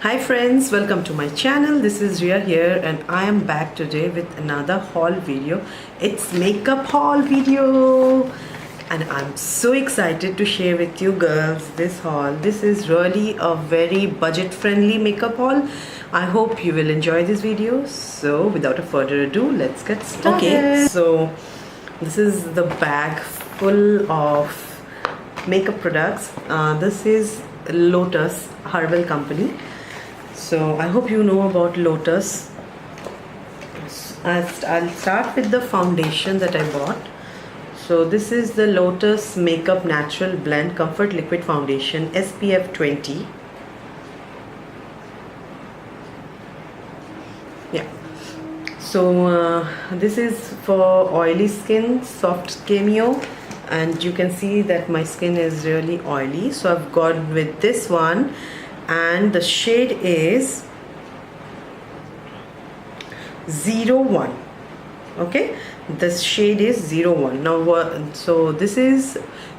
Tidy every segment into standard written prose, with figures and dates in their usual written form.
Hi friends, welcome to my channel. This is Ria here and I am back today with another haul video. It's makeup haul video and I'm so excited to share with you girls this haul. This is really a very budget friendly makeup haul. I hope you will enjoy this video. So without a further ado, let's get started. Okay, so this is the bag full of makeup products. This is Lotus Herbal Company. So I hope you know about Lotus. I'll start with the foundation that I bought. So this is the Lotus Makeup Natural Blend Comfort Liquid Foundation SPF 20. Yeah. So this is for oily skin, soft cameo, and you can see that my skin is really oily. So I've gone with this one. And the shade is 01. Okay, this shade is 01. Now so this is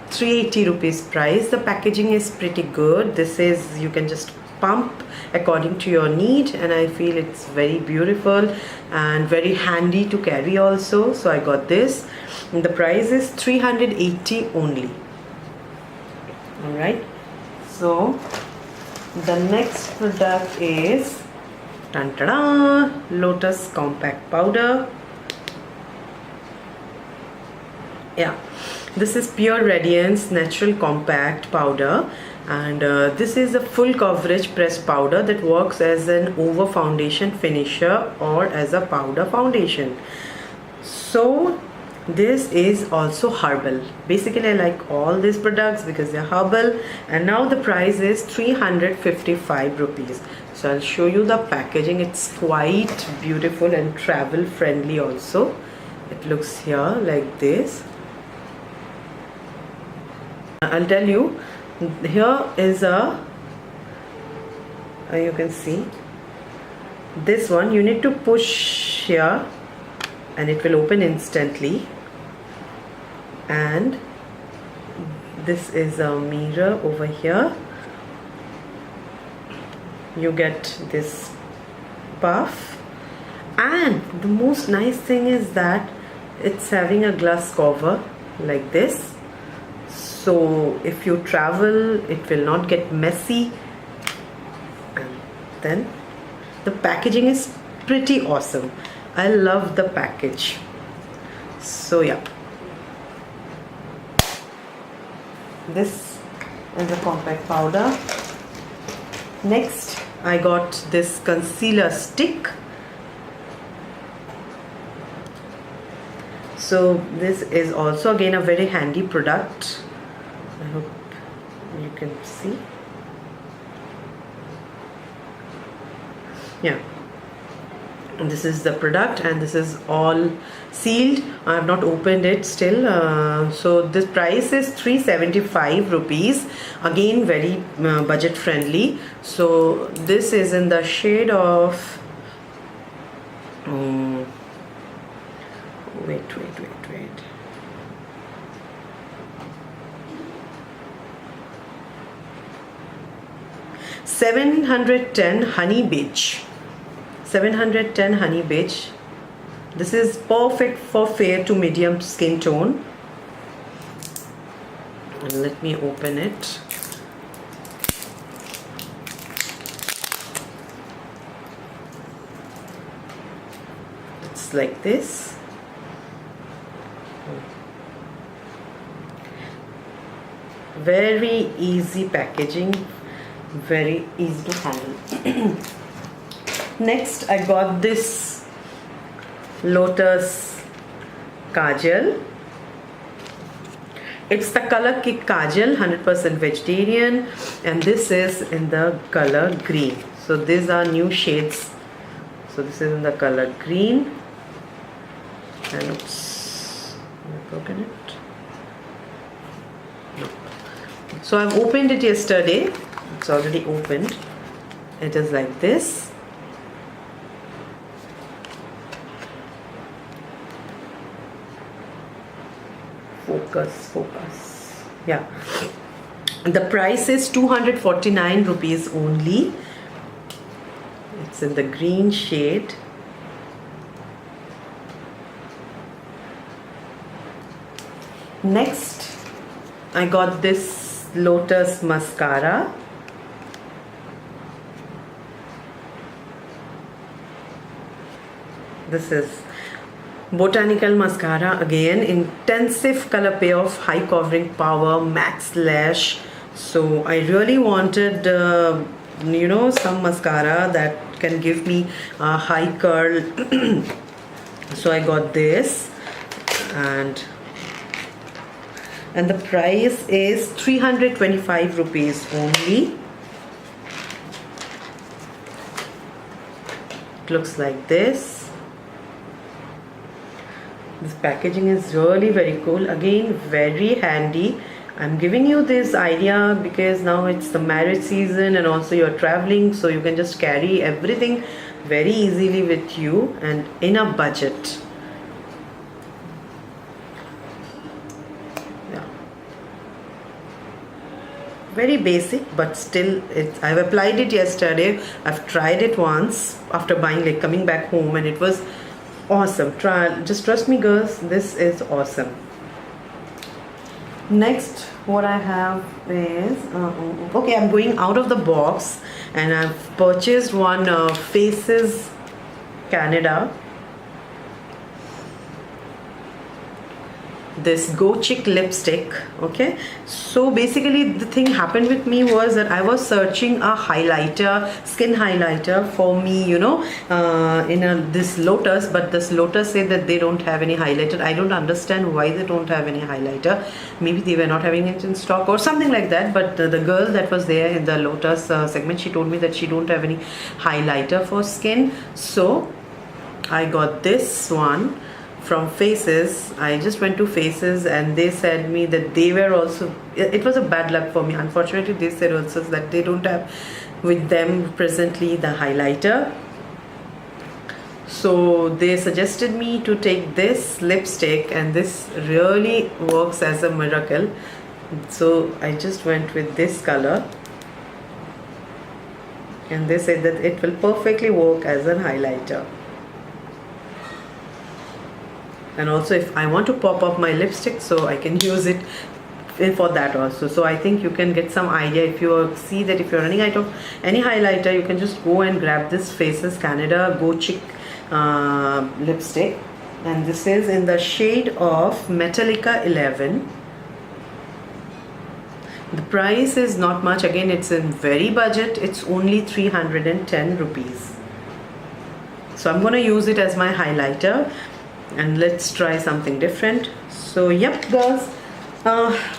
380 rupees price. The packaging is pretty good. This is, you can just pump according to your need, and I feel it's very beautiful and very handy to carry also. So I got this, and the price is 380 only. All right, so the next product is Lotus Compact Powder. Yeah, this is Pure Radiance Natural Compact Powder, and this is a full coverage pressed powder that works as an over foundation finisher or as a powder foundation. So this is also herbal. Basically I like all these products because they're herbal, and now the price is 355 rupees. So I'll show you the packaging. It's quite beautiful and travel friendly also. It looks here like this. I'll tell you, here is a you can see this one. You need to push here and it will open instantly, and this is a mirror over here. You get this puff, and the most nice thing is that it's having a glass cover like this, so if you travel it will not get messy. And then the packaging is pretty awesome. I love the package. So yeah, this is a compact powder. Next I got this concealer stick. So this is also again a very handy product. I hope you can see. Yeah, and this is the product, and this is all sealed. I have not opened it still. So this price is 375 rupees, again very budget friendly. So this is in the shade of wait 710 Honey Beige. 710 Honey Beige. This is perfect for fair to medium skin tone. And let me open it. It's like this. Very easy packaging, very easy to handle. Next I got this Lotus Kajal. It's the color Kick Kajal, 100% vegetarian, and this is in the color green. So these are new shades. So this is in the color green, and oops, I've broken it. No. So I've opened it yesterday. It's already opened. It is like this. Focus. Yeah, the price is 249 rupees only. It's in the green shade. Next, I got this Lotus mascara. This is Botanical mascara, again intensive color payoff, high covering power, max lash. So I really wanted some mascara that can give me a high curl. So I got this, and the price is 325 rupees only. It looks like this. This packaging is really very cool, again very handy. I'm giving you this idea because now it's the marriage season and also you're traveling, so you can just carry everything very easily with you and in a budget. Yeah, very basic, but still I've applied it yesterday. I've tried it once after buying, like coming back home, and it was awesome. Just trust me girls, this is awesome. Next, what I have is okay, I'm going out of the box, and I've purchased one Faces Canada, this Go Chick lipstick. Okay, so basically the thing happened with me was that I was searching a highlighter, skin highlighter for me, this Lotus, but this Lotus said that they don't have any highlighter. I don't understand why they don't have any highlighter. Maybe they were not having it in stock or something like that, but the girl that was there in the Lotus segment, she told me that she don't have any highlighter for skin. So I got this one from Faces. I just went to Faces and they said me that they were also, it was a bad luck for me. Unfortunately, they said also that they don't have with them presently the highlighter. So they suggested me to take this lipstick, and this really works as a miracle. So I just went with this color, and they said that it will perfectly work as a highlighter. And also if I want to pop up my lipstick, so I can use it for that also. So I think you can get some idea. If you see that if you're running out of any highlighter, you can just go and grab this Faces Canada Go Chick lipstick, and this is in the shade of Metallica 11. The price is not much, again it's in very budget, it's only 310 rupees. So I'm going to use it as my highlighter, and let's try something different. So yep girls,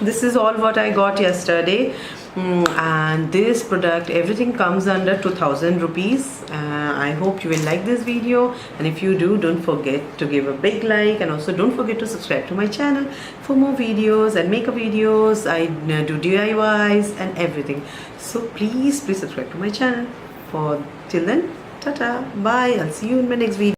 this is all what I got yesterday. And this product, everything comes under 2000 rupees. I hope you will like this video, and if you do, don't forget to give a big like, and also don't forget to subscribe to my channel for more videos and makeup videos. I do DIYs and everything, so please subscribe to my channel. For till then, tata, bye, I'll see you in my next video.